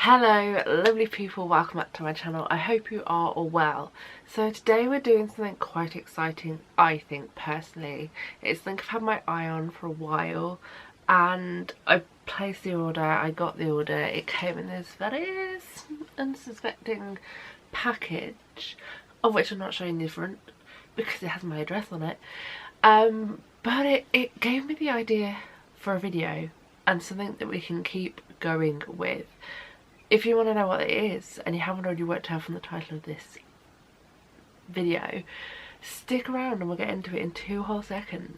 Hello lovely people, welcome back to my channel. I hope you are all well. So today we're doing something quite exciting, I think personally. It's something I've had my eye on for a while and I placed the order, I got the order, it came in this very unsuspecting package, of which I'm not showing the front because it has my address on it. But it gave me the idea for a video and something that we can keep going with. If you want to know what it is and you haven't already worked out from the title of this video, stick around and we'll get into it in 2 whole seconds.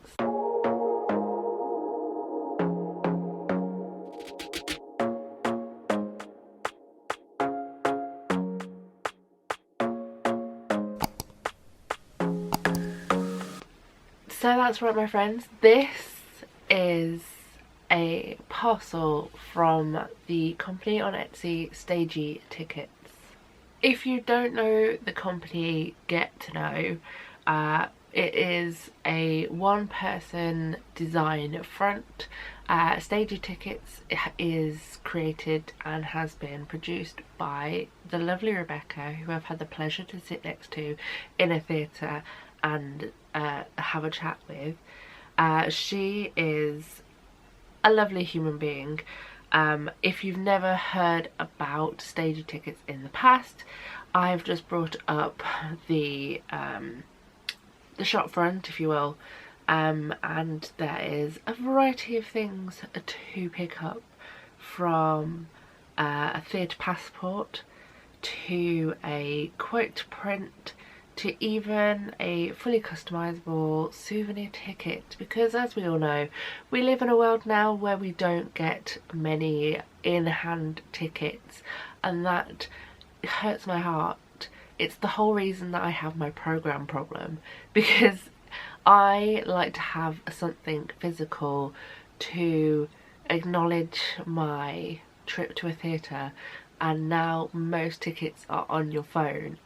So that's right my friends, this is a parcel from the company on Etsy, StageyTickets. If you don't know the company, get to know. It is a one-person design front. StageyTickets is created and has been produced by the lovely Rebecca, who I've had the pleasure to sit next to in a theatre and have a chat with. She is a lovely human being. If you've never heard about StageyTickets in the past, I've just brought up the shop front, if you will, and there is a variety of things to pick up, from a theatre passport to a quote print to even a fully customizable souvenir ticket, because as we all know, we live in a world now where we don't get many in-hand tickets, and that hurts my heart. It's the whole reason that I have my program problem, because I like to have something physical to acknowledge my trip to a theatre, and now most tickets are on your phone.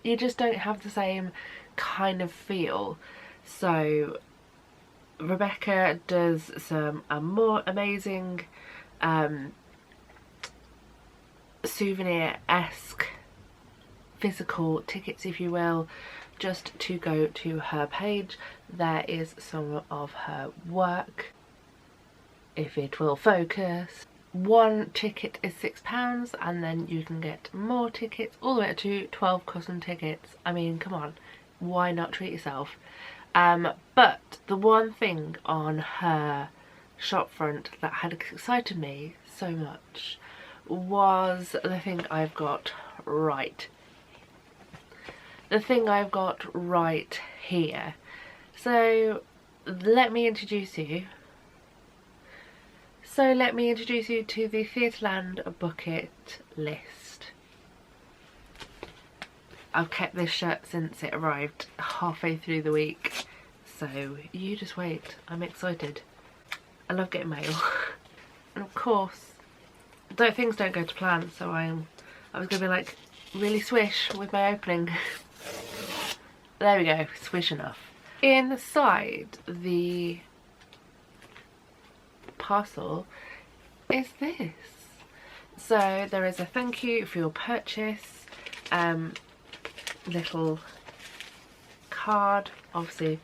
You just don't have the same kind of feel. So Rebecca does some more amazing souvenir-esque physical tickets, if you will. Just to go to her page, there is some of her work, if it will focus. One ticket is £6, and then you can get more tickets, all the way up to 12 custom tickets. I mean, come on, why not treat yourself? But the one thing on her shop front that had excited me so much was the thing I've got right. The thing I've got right here. So let me introduce you. So let me introduce you to the Theatreland bucket list. I've kept this shirt since it arrived halfway through the week, so you just wait. I'm excited. I love getting mail. And of course, though things don't go to plan, so I was gonna be like really swish with my opening. There we go, swish enough. Inside the parcel is this. So there is a thank you for your purchase, little card. Obviously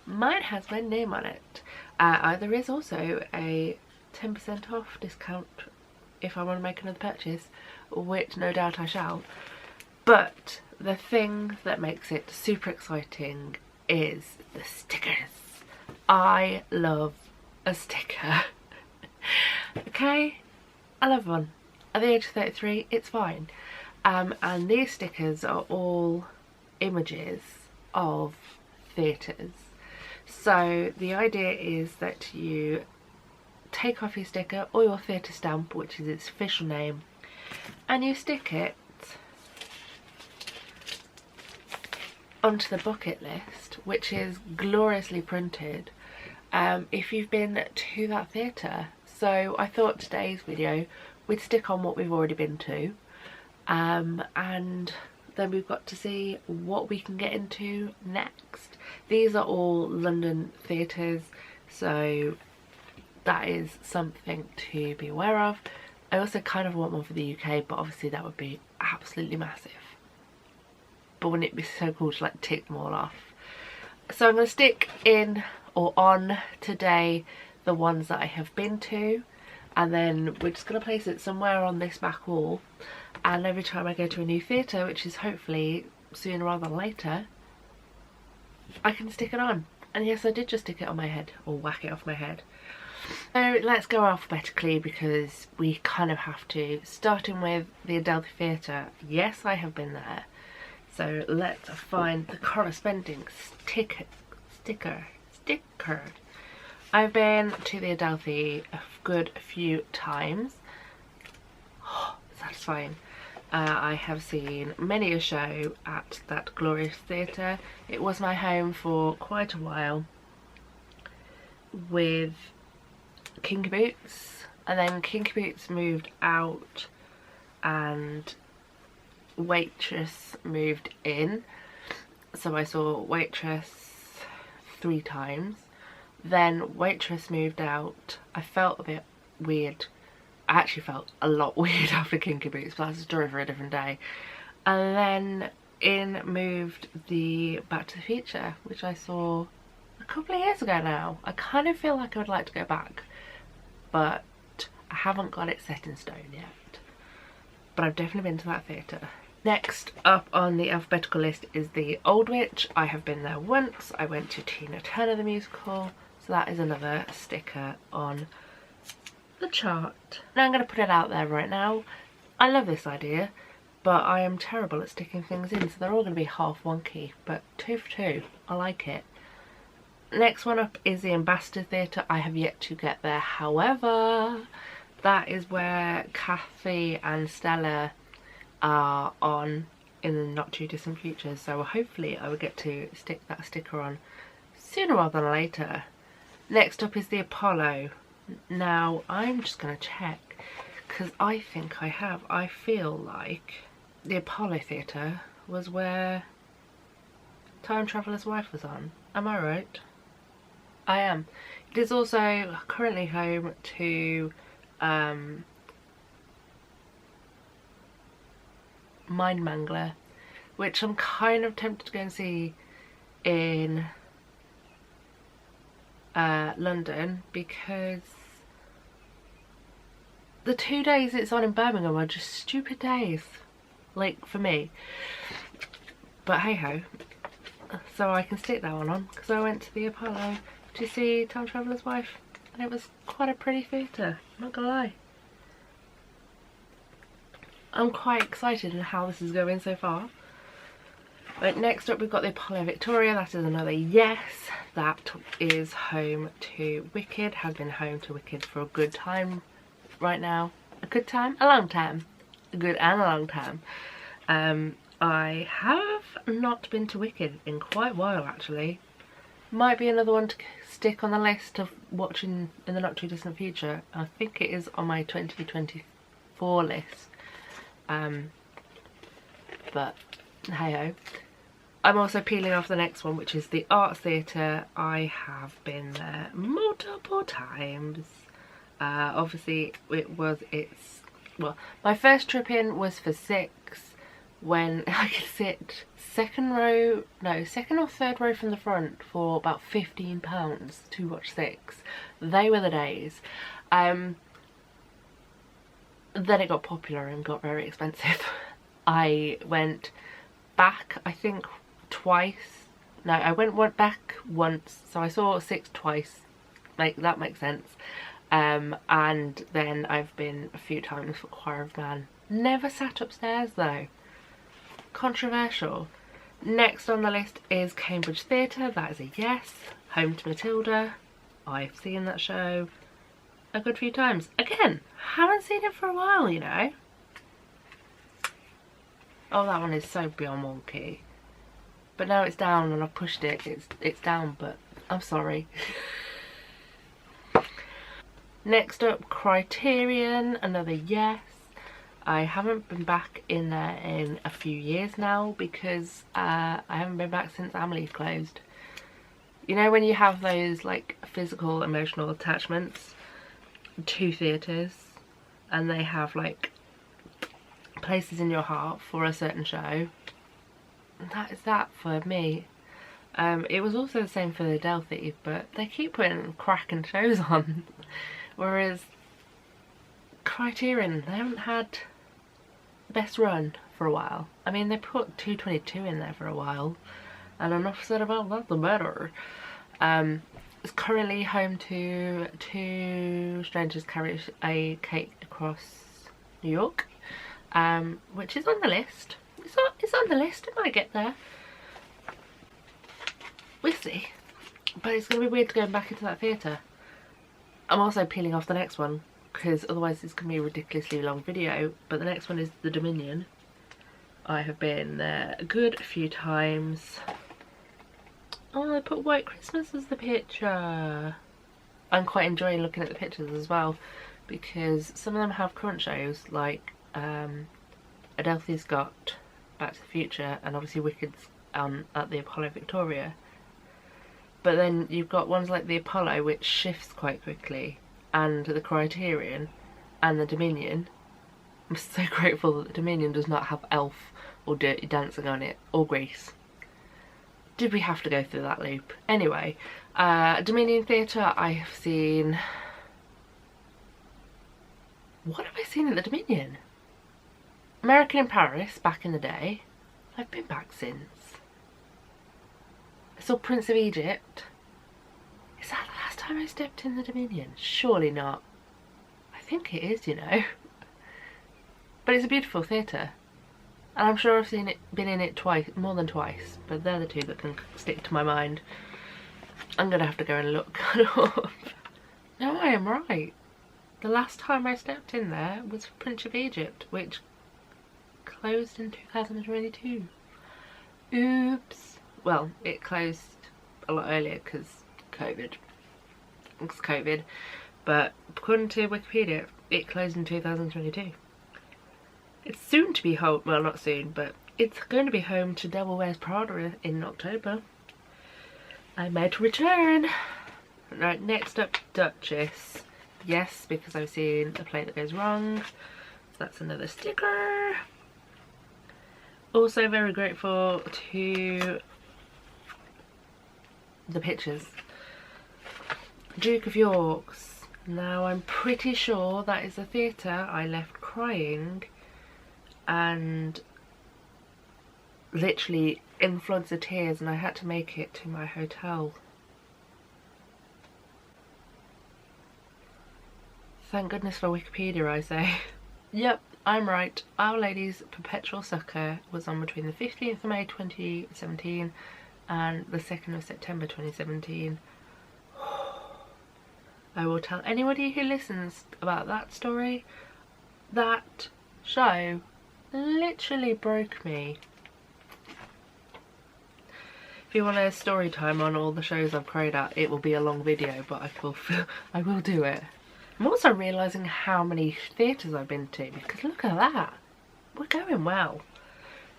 mine has my name on it. There is also a 10% off discount if I want to make another purchase, which no doubt I shall. But the thing that makes it super exciting is the stickers. I love a sticker. Okay, I love one. At the age of 33, it's fine. And these stickers are all images of theatres. So the idea is that you take off your sticker or your theatre stamp, which is its official name, and you stick it onto the bucket list, which is gloriously printed if you've been to that theatre. So I thought today's video we'd stick on what we've already been to, and then we've got to see what we can get into next. These are all London theatres, so that is something to be aware of. I also kind of want one for the UK, but obviously that would be absolutely massive. But wouldn't it be so cool to like tick them all off? So I'm going to stick in or on today the ones that I have been to, and then we're just going to place it somewhere on this back wall, and every time I go to a new theatre, which is hopefully sooner rather than later, I can stick it on. And yes, I did just stick it on my head, or whack it off my head. So let's go alphabetically because we kind of have to. Starting with the Adelphi Theatre. Yes, I have been there. So let's find the corresponding sticker. I've been to the Adelphi a good few times. Oh, satisfying. I have seen many a show at that glorious theatre. It was my home for quite a while with Kinky Boots, and then Kinky Boots moved out and Waitress moved in, so I saw Waitress 3 times. Then Waitress moved out. I felt a bit weird. I actually felt a lot weird after Kinky Boots, but that's a story for a different day. And then in moved the Back to the Future, which I saw a couple of years ago now. I kind of feel like I would like to go back, but I haven't got it set in stone yet. But I've definitely been to that theatre. Next up on the alphabetical list is the Old Witch. I have been there once. I went to Tina Turner the musical, so that is another sticker on the chart. Now I'm going to put it out there right now. I love this idea, but I am terrible at sticking things in, so they're all going to be half wonky, but 2 for 2. I like it. Next one up is the Ambassador Theatre. I have yet to get there, however, that is where Kathy and Stella are on in the not too distant future, so hopefully I will get to stick that sticker on sooner rather than later. Next up is the Apollo. Now I'm just going to check because I think I have. I feel like the Apollo Theatre was where Time Traveller's Wife was on. Am I right? I am. It is also currently home to Mind Mangler, which I'm kind of tempted to go and see in London, because the 2 days it's on in Birmingham are just stupid days, like, for me. But hey ho, so I can stick that one on because I went to the Apollo to see Time Traveller's Wife, and it was quite a pretty theatre, not gonna lie. I'm quite excited in how this is going so far. But next up we've got the Apollo Victoria. That is another yes. That is home to Wicked, has been home to Wicked for a good time right now. A good time? A long time. A good and a long time. I have not been to Wicked in quite a while actually. Might be another one to stick on the list of watching in the not too distant future. I think it is on my 2024 list. But hey ho. I'm also peeling off the next one, which is the Arts Theatre. I have been there multiple times. Obviously well, my first trip in was for 6, when I could sit second or third row from the front for about £15 to watch 6. They were the days. Then it got popular and got very expensive. I went back, I think, twice. No, I went back once, so I saw 6 twice. Like, that makes sense. And then I've been a few times for Choir of Man. Never sat upstairs though. Controversial. Next on the list is Cambridge Theatre. That is a yes. Home to Matilda. I've seen that show a good few times. Again, haven't seen it for a while, you know. Oh, that one is so beyond wonky. But now it's down and I've pushed it. It's down, but I'm sorry. Next up, Criterion, another yes. I haven't been back in there in a few years now because I haven't been back since Amelie closed. You know when you have those like physical, emotional attachments to theatres? and they have like places in your heart for a certain show. That is that for me. It was also the same for the Adelphi, but they keep putting cracking shows on. Whereas Criterion, they haven't had the best run for a while. I mean, they put 222 in there for a while, and enough said about that, the better. It's currently home to Two Strangers Carry a Cake Across New York, which is on the list. It's on the list, it might get there. We'll see. But it's going to be weird going back into that theatre. I'm also peeling off the next one, because otherwise it's going to be a ridiculously long video. But the next one is the Dominion. I have been there a good few times. Oh, I put White Christmas as the picture. I'm quite enjoying looking at the pictures as well, because some of them have current shows, like Adelphi's got Back to the Future, and obviously Wicked's at the Apollo Victoria. But then you've got ones like the Apollo, which shifts quite quickly, and the Criterion, and the Dominion. I'm so grateful that the Dominion does not have Elf or Dirty Dancing on it, or Grease. Did we have to go through that loop? Anyway, Dominion Theatre, I have seen... What have I seen at the Dominion? American in Paris, back in the day. I've been back since. I saw Prince of Egypt. Is that the last time I stepped in the Dominion? Surely not. I think it is, you know. But it's a beautiful theatre. And I'm sure I've been in it twice, more than twice. But they're the two that can stick to my mind. I'm going to have to go and look up. No, I am right. The last time I stepped in there was for Prince of Egypt, which closed in 2022. Oops. Well, it closed a lot earlier because COVID. It's COVID. But according to Wikipedia, it closed in 2022. It's soon to be home, well not soon, but it's going to be home to Devil Wears Prada in October. I might return. Right, next up, Duchess. Yes, because I've seen A Play That Goes Wrong. So that's another sticker. Also very grateful to the pictures. Duke of York's. Now I'm pretty sure that is a theatre I left crying and literally in floods of tears, and I had to make it to my hotel. Thank goodness for Wikipedia, I say. Yep, I'm right. Our Lady's Perpetual Succour was on between the 15th of May 2017 and the 2nd of September 2017. I will tell anybody who listens about that story. That show literally broke me. If you want a story time on all the shows I've cried at, it will be a long video, but I will do it. I'm also realising how many theatres I've been to, because look at that. We're going well.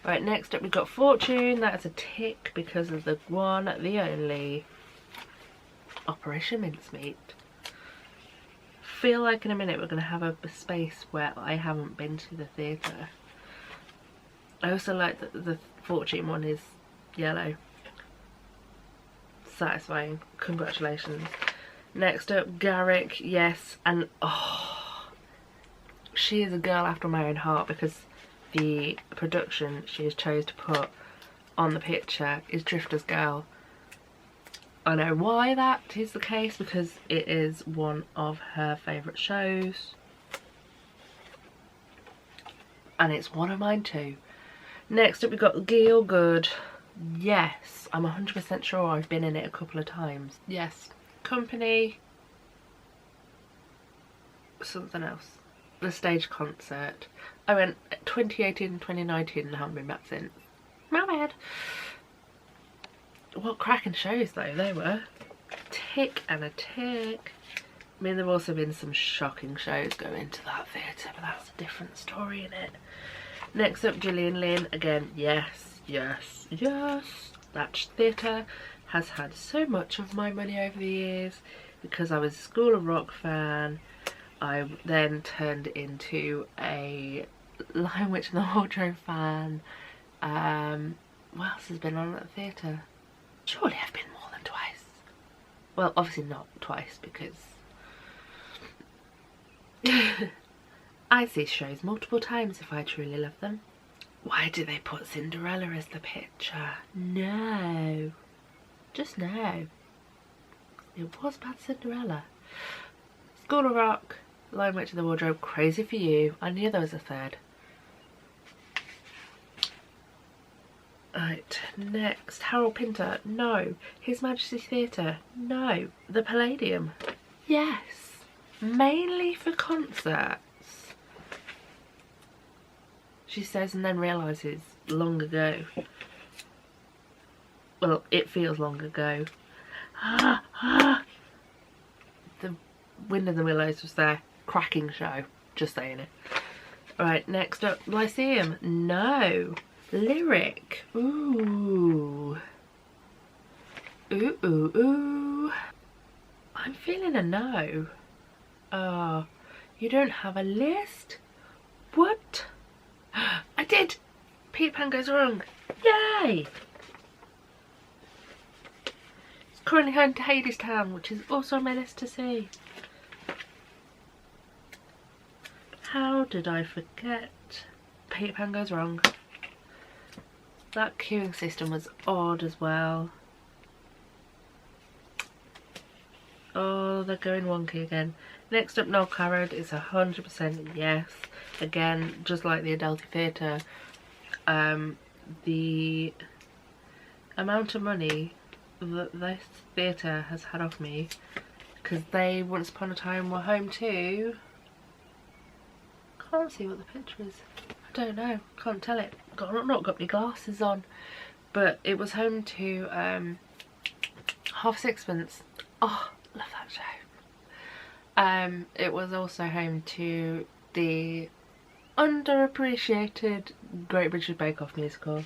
Right, next up we've got Fortune. That's a tick because of the one, the only Operation Mincemeat. Feel like in a minute we're going to have a space where I haven't been to the theatre. I also like that the Fortune one is yellow. Satisfying. Congratulations. Next up, Garrick. Yes, and oh, she is a girl after my own heart, because the production she has chose to put on the picture is Drifter's Girl. I know why that is the case, because it is one of her favourite shows. And it's one of mine too. Next up we've got Geel Good. Yes, I'm 100% sure I've been in it a couple of times. Yes. Company. Something else. The stage concert. I went 2018 and 2019 and haven't been back since. My bad. What cracking shows though they were. Tick and a tick. I mean, there have also been some shocking shows going to that theatre, but that's a different story in it. Next up, Gillian Lynn. Again, yes, yes, yes. That theatre has had so much of my money over the years, because I was a School of Rock fan. I then turned into a Lion Witch and the Wardrobe fan. What else has been on at the theatre? Surely I've been more than twice. Well, obviously not twice, because I see shows multiple times if I truly love them. Why do they put Cinderella as the picture? No. Just no. It was bad Cinderella. School of Rock, Lion Witch and the Wardrobe, Crazy for You. I knew there was a third. Right, next, Harold Pinter, no. His Majesty's Theatre, no. The Palladium, yes. Mainly for concerts. She says, and then realises long ago. Well, it feels long ago. The Wind in the Willows was their cracking show, just saying it. Right, next up, Lyceum, no. Lyric, ooh. Ooh, ooh, ooh. I'm feeling a no. Oh, you don't have a list? What? I did! Peter Pan Goes Wrong. Yay! It's currently home to Hadestown, which is also on my list to see. How did I forget Peter Pan Goes Wrong? That queuing system was odd as well. Oh, they're going wonky again. Next up, Noel Coward is 100% yes. Again, just like the Adelphi Theatre, the amount of money that this theatre has had off me, because they once upon a time were home to, can't see what the picture is, I don't know, can't tell it, not got my glasses on, but it was home to Half Sixpence. Oh, love that show. It was also home to the underappreciated Great British Bake Off musical.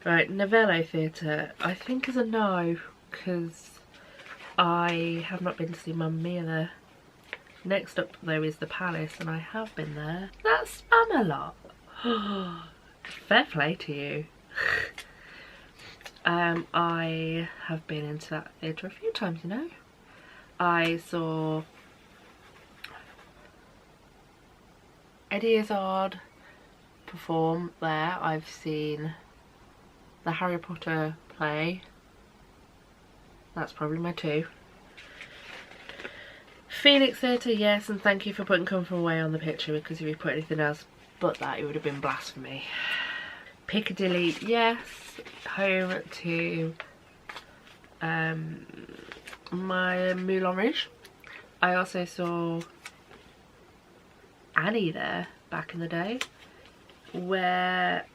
Right, Novello Theatre, I think is a no, because I have not been to see Mamma Mia there. Next up though is the Palace, and I have been there. That's Spamalot. Fair play to you. I have been into that theatre a few times, you know. I saw Eddie Izzard perform there. I've seen the Harry Potter play. That's probably my two. Phoenix Theatre, yes, and thank you for putting Come From Away on the picture, because if you put anything else but that, it would have been blasphemy. Piccadilly, yes, home to my Moulin Rouge. I also saw Annie there back in the day, where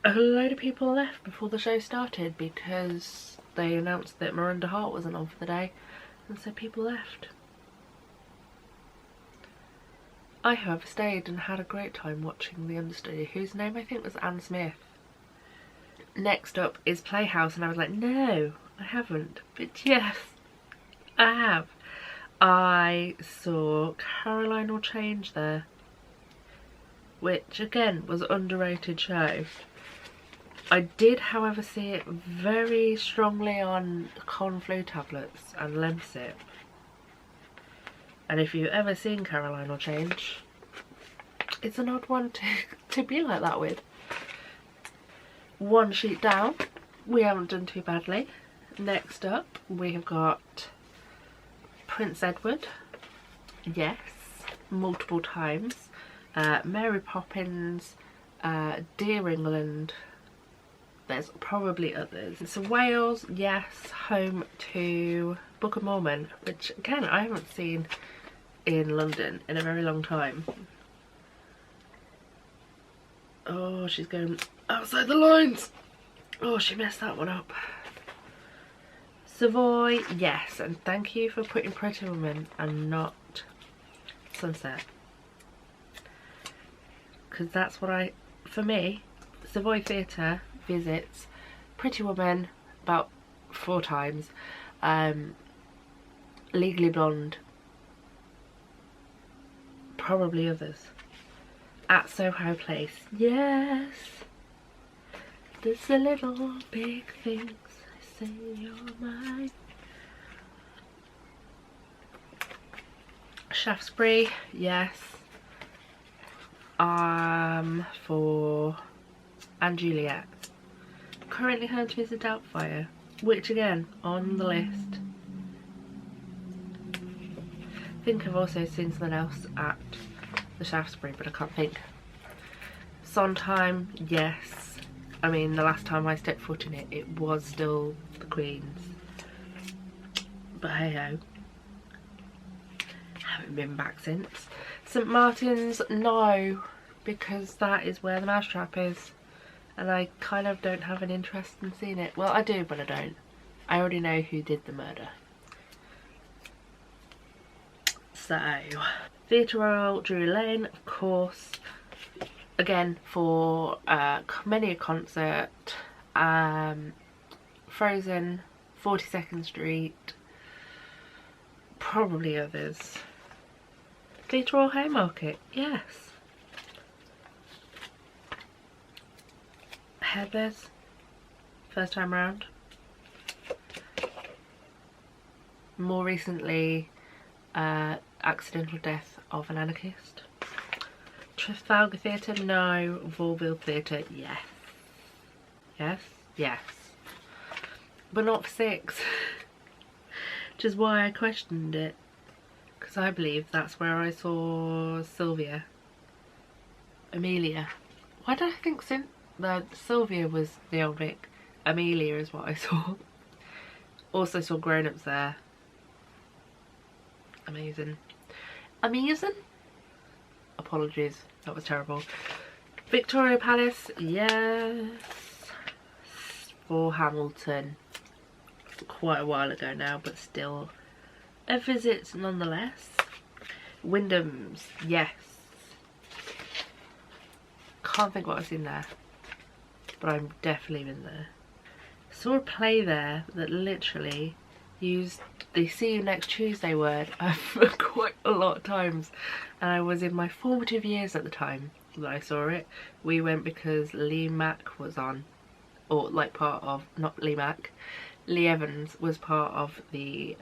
a load of people left before the show started because they announced that Miranda Hart wasn't on for the day, and so people left. I however stayed and had a great time watching the understudy, whose name I think was Anne Smith. Next up is Playhouse, and I was like, no, I haven't, but yes, I have. I saw Caroline Will Change there, which again was an underrated show. I did however see it very strongly on Conflu tablets and Lemsip. And if you've ever seen Caroline Will Change, it's an odd one to be like that with. One sheet down, we haven't done too badly. Next up we have got Prince Edward, yes, multiple times. Mary Poppins, Dear England, there's probably others. So Wales, yes, home to Book of Mormon, which again I haven't seen in London in a very long time. Oh, she's going outside the lines. Oh, she messed that one up. Savoy, yes, and thank you for putting Pretty Woman and not Sunset, because that's what for me, Savoy Theatre visits Pretty Woman about 4 times, Legally Blonde Probably others. At Soho Place. Yes. There's the little big things I say you're mine. Shaftesbury, yes. For and Juliet. Currently going to visit Doubtfire, which again on the list. I think I've also seen something else at the Shaftesbury, but I can't think. Sondheim, yes. I mean, the last time I stepped foot in it, it was still the Queen's. But hey ho. Haven't been back since. St Martin's, no, because that is where the mousetrap is. And I kind of don't have an interest in seeing it. Well, I do, but I don't. I already know who did the murder. So, Theatre Royal, Drury Lane, of course. Again, for many a concert. Frozen, 42nd Street. Probably others. Theatre Royal Haymarket, yes. Heathers, first time round. More recently, Accidental Death of an Anarchist. Trafalgar Theatre, no. Vaudeville Theatre, yes. Yes, yes. But not for 6. Which is why I questioned it. Because I believe that's where I saw Amelia. Why did I think Sylvia was the old Vic? Amelia is what I saw. Also saw Grown Ups there. Amazing. Amazing? Apologies, that was terrible. Victoria Palace, yes. For Hamilton. Quite a while ago now, but still a visit nonetheless. Wyndham's, yes. Can't think what I've seen there, but I'm definitely been there. Saw a play there that literally used the "see you next Tuesday" word quite a lot of times, and I was in my formative years at the time that I saw it. We went because Lee Mack was on, or like part of, not Lee Mack, Lee Evans was part of the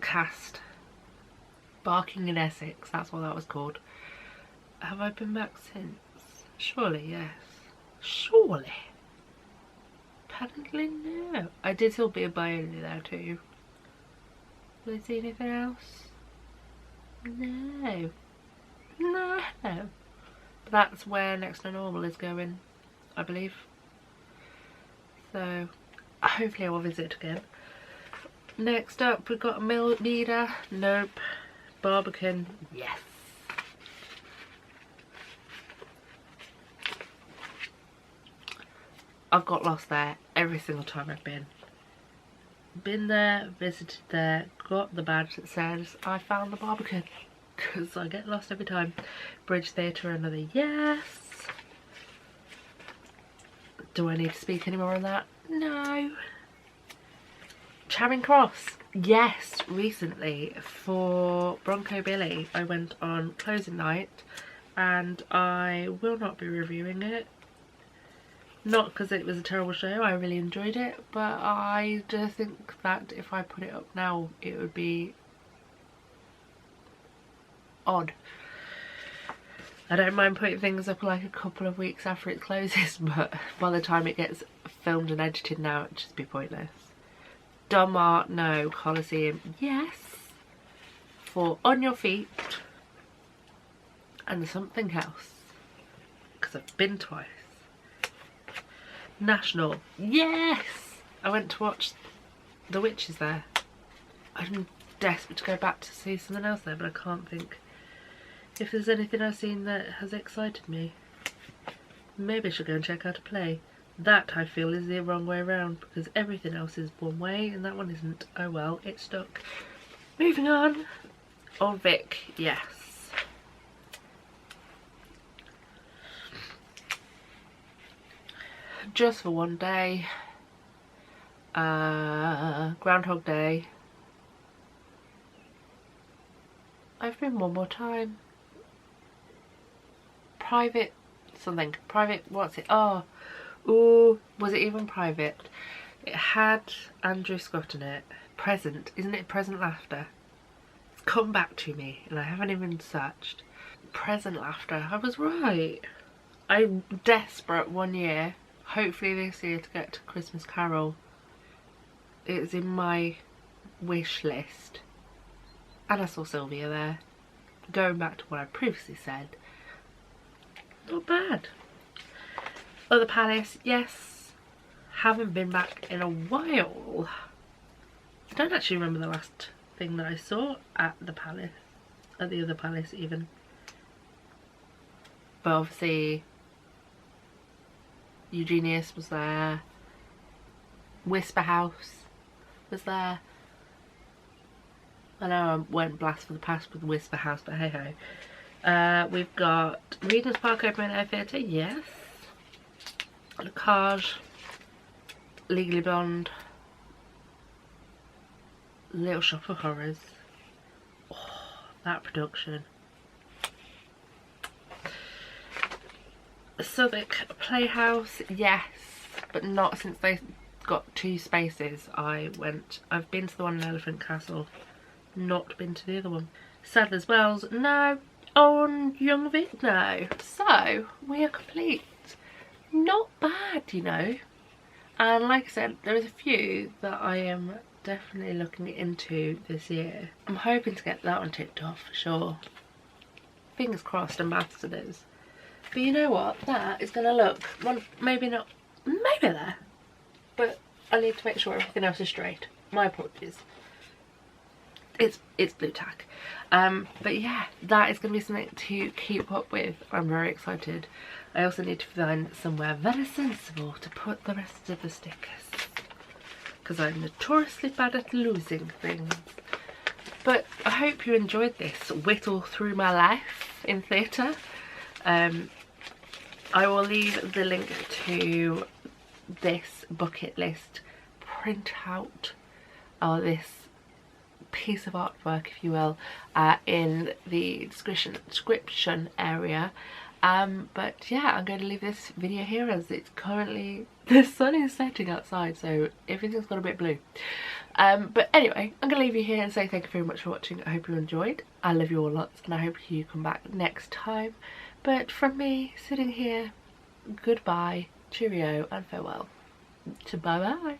cast. Barking in Essex, that's what that was called. Have I been back since? Surely, yes. Surely. Apparently, no. I did still be a Bioli there too. Did I see anything else? No. No. But that's where Next to Normal is going, I believe. So, hopefully I will visit again. Next up, we've got Meader. Nope. Barbican. Yes. I've got lost there every single time I've been. Been there, visited there, got the badge that says I found the Barbican. Because I get lost every time. Bridge Theatre, another yes. Do I need to speak any more on that? No. Charing Cross, yes, recently for Bronco Billy I went on closing night, and I will not be reviewing it. Not because it was a terrible show, I really enjoyed it, but I just think that if I put it up now it would be odd. I don't mind putting things up like a couple of weeks after it closes, but by the time it gets filmed and edited now it'd just be pointless. Dumb Art, no. Coliseum, yes. For On Your Feet and something else, because I've been twice. National, yes. I went to watch The Witches there. I'm desperate to go back to see something else there, but I can't think if there's anything I've seen that has excited me. Maybe I should go and check out a play. That, I feel, is the wrong way around, because everything else is one way and that one isn't. Oh well, it's stuck. Moving on. Old Vic, yes. Just for one day. Groundhog Day. I've been one more time. Private something. Private, what's it? Oh, ooh, was it even private? It had Andrew Scott in it. Present, isn't it Present Laughter? It's come back to me and I haven't even searched. Present Laughter, I was right. I'm desperate one year, hopefully this year, to get to Christmas Carol. It's in my wish list. And I saw Sylvia there. Going back to what I previously said, not bad. Other Palace, yes. Haven't been back in a while. I don't actually remember the last thing that I saw at the Palace, at the other Palace even. But obviously Eugenius was there. Whisper House was there. I know I went blast for the past with Whisper House, but hey ho. We've got Regent's Park Open Air Theatre, yes. Le Cage, Legally Blonde, Little Shop of Horrors. Oh, that production. Southwark Playhouse, yes, but not since they got 2 spaces. I've been to the one in Elephant Castle, not been to the other one. Sadler's Wells, no. On Young Vic, no. So we are complete. Not bad, you know. And like I said, there is a few that I am definitely looking into this year. I'm hoping to get that one ticked off for sure. Fingers crossed, ambassadors. But you know what? That is going to look, well, maybe not, maybe there. But I need to make sure everything else is straight. My apologies. It's blue tack. But yeah, that is going to be something to keep up with. I'm very excited. I also need to find somewhere very sensible to put the rest of the stickers, because I'm notoriously bad at losing things. But I hope you enjoyed this whittle through my life in theatre. I will leave the link to this bucket list printout, or this piece of artwork if you will, in the description area. But yeah, I'm going to leave this video here as it's currently, the sun is setting outside, so everything's got a bit blue. But anyway, I'm going to leave you here and say thank you very much for watching. I hope you enjoyed. I love you all lots and I hope you come back next time. But from me sitting here, goodbye, cheerio and farewell. Bye bye.